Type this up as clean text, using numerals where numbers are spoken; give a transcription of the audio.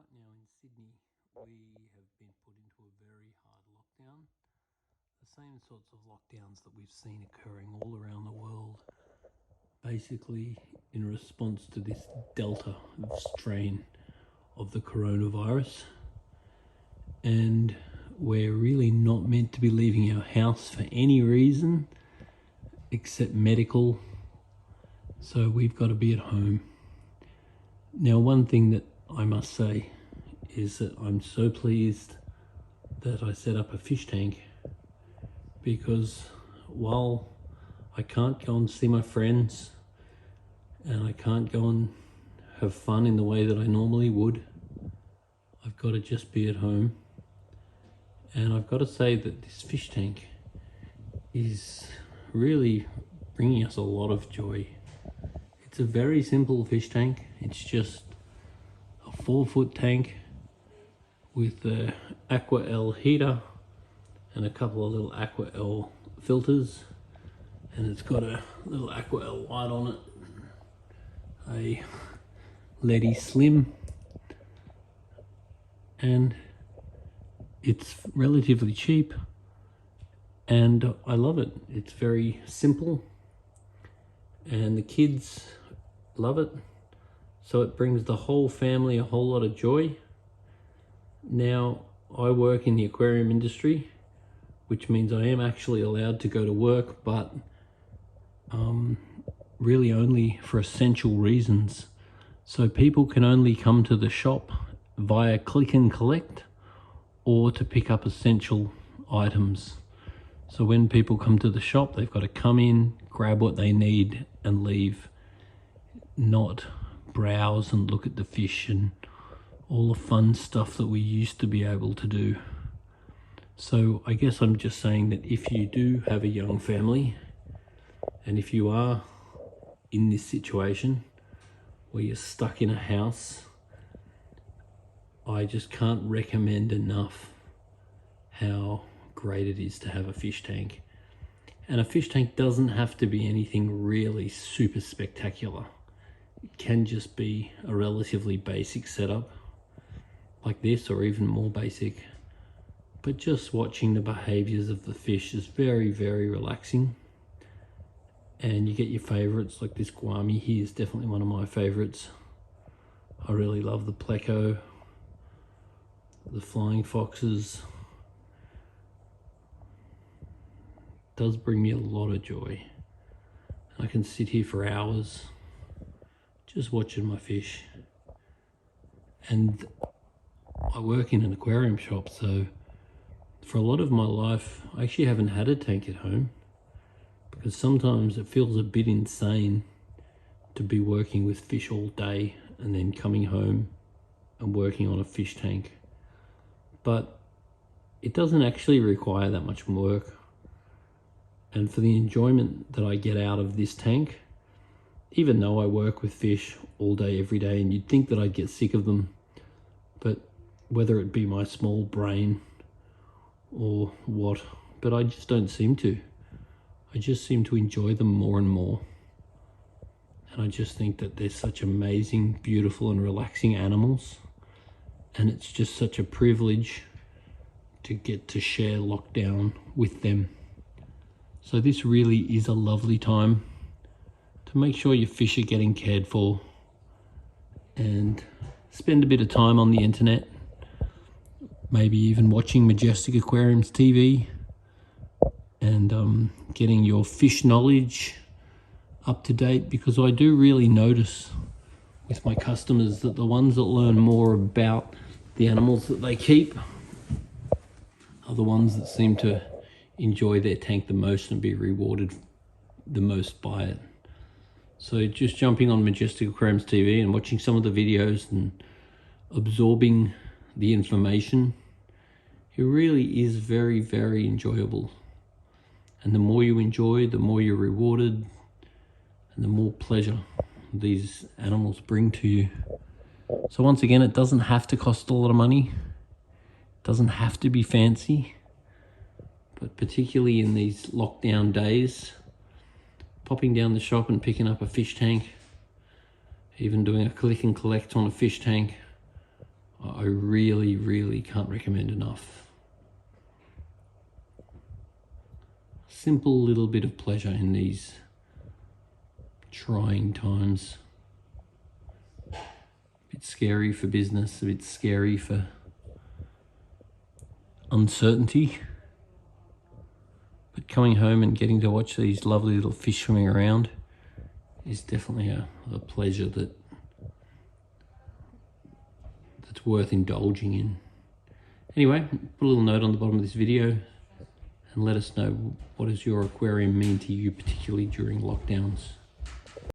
Right now in Sydney, we have been put into a very hard lockdown. The same sorts of lockdowns that we've seen occurring all around the world, basically in response to this Delta strain of the coronavirus. And we're really not meant to be leaving our house for any reason except medical, so we've got to be at home. Now, one thing that I must say is that I'm so pleased that I set up a fish tank, because while I can't go and see my friends and I can't go and have fun in the way that I normally would, I've got to just be at home. And I've got to say that this fish tank is really bringing us a lot of joy. It's a very simple fish tank. It's just a 4-foot tank with a Aqua L heater and a couple of little Aqua L filters, and it's got a little Aqua L light on it, a LED Slim, and it's relatively cheap and I love it. It's very simple and the kids love it, so it brings the whole family a whole lot of joy. Now, I work in the aquarium industry, which means I am actually allowed to go to work, but really only for essential reasons. So people can only come to the shop via click and collect or to pick up essential items. So when people come to the shop, they've got to come in, grab what they need and leave, not browse and look at the fish and all the fun stuff that we used to be able to do. So I guess I'm just saying that if you do have a young family, and if you are in this situation where you're stuck in a house, I just can't recommend enough how great it is to have a fish tank. And a fish tank doesn't have to be anything really super spectacular. It can just be a relatively basic setup like this, or even more basic. But just watching the behaviors of the fish is very, very relaxing. And you get your favorites, like this Guami here is definitely one of my favorites. I really love the pleco, the flying foxes. It does bring me a lot of joy. I can sit here for hours just watching my fish. And I work in an aquarium shop, so for a lot of my life I actually haven't had a tank at home, because sometimes it feels a bit insane to be working with fish all day and then coming home and working on a fish tank. But it doesn't actually require that much work. And for the enjoyment that I get out of this tank, even though I work with fish all day, every day, and you'd think that I'd get sick of them, but whether it be my small brain or what, but I just don't seem to. I just seem to enjoy them more and more. And I just think that they're such amazing, beautiful and relaxing animals. And it's just such a privilege to get to share lockdown with them. So this really is a lovely time to make sure your fish are getting cared for, and spend a bit of time on the internet, maybe even watching Majestic Aquarium's TV, and getting your fish knowledge up to date, because I do really notice with my customers that the ones that learn more about the animals that they keep are the ones that seem to enjoy their tank the most and be rewarded the most by it. So just jumping on Majestic Aquarium's TV and watching some of the videos and absorbing the information, it really is very, very enjoyable. And the more you enjoy, the more you're rewarded, and the more pleasure these animals bring to you. So once again, it doesn't have to cost a lot of money. It doesn't have to be fancy. But particularly in these lockdown days, popping down the shop and picking up a fish tank, even doing a click and collect on a fish tank, I really, really can't recommend enough. Simple little bit of pleasure in these trying times. A bit scary for business, a bit scary for uncertainty. But coming home and getting to watch these lovely little fish swimming around is definitely a pleasure that's worth indulging in. Anyway, put a little note on the bottom of this video and let us know, what does your aquarium mean to you, particularly during lockdowns.